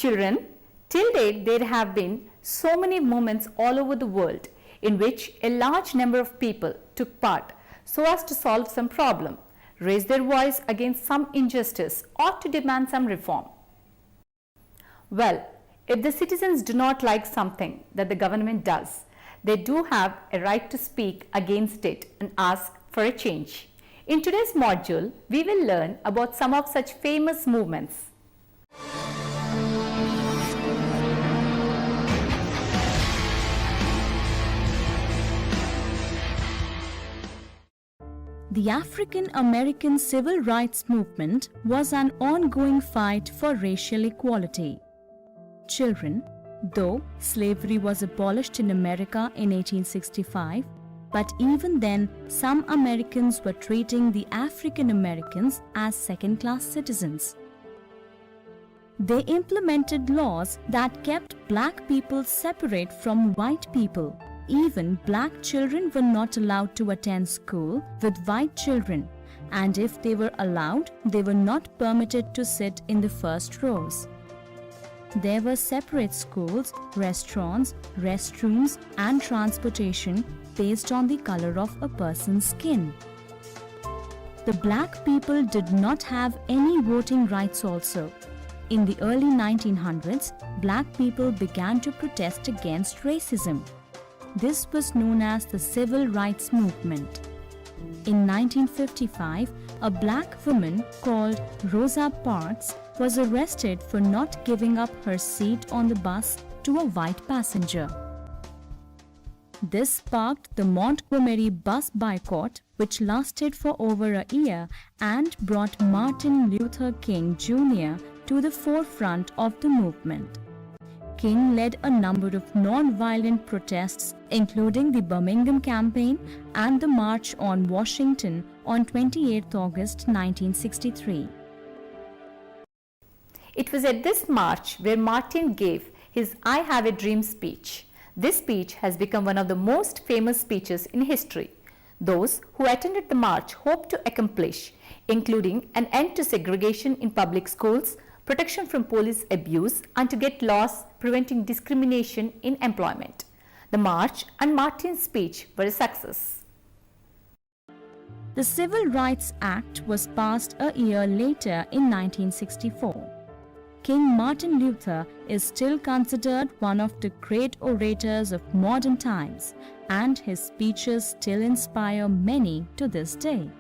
Children, till date there have been so many movements all over the world in which a large number of people took part so as to solve some problem, raise their voice against some injustice or to demand some reform. Well, if the citizens do not like something that the government does, they do have a right to speak against it and ask for a change. In today's module, we will learn about some of such famous movements. The African American Civil Rights Movement was an ongoing fight for racial equality. Children, though slavery was abolished in America in 1865, but even then some Americans were treating the African Americans as second-class citizens. They implemented laws that kept black people separate from white people. Even black children were not allowed to attend school with white children, and if they were allowed, they were not permitted to sit in the first rows. There were separate schools, restaurants, restrooms, and transportation based on the color of a person's skin. The black people did not have any voting rights also. In the early 1900s, black people began to protest against racism. This was known as the Civil Rights Movement. In 1955, a black woman called Rosa Parks was arrested for not giving up her seat on the bus to a white passenger. This sparked the Montgomery bus boycott, which lasted for over a year and brought Martin Luther King Jr. to the forefront of the movement. King led a number of non-violent protests, including the Birmingham Campaign and the March on Washington on 28 August 1963. It was at this march where Martin gave his I Have a Dream speech. This speech has become one of the most famous speeches in history. Those who attended the march hoped to accomplish, including an end to segregation in public schools, protection from police abuse, and to get laws preventing discrimination in employment. The march and Martin's speech were a success. The Civil Rights Act was passed a year later in 1964. King Martin Luther is still considered one of the great orators of modern times, and his speeches still inspire many to this day.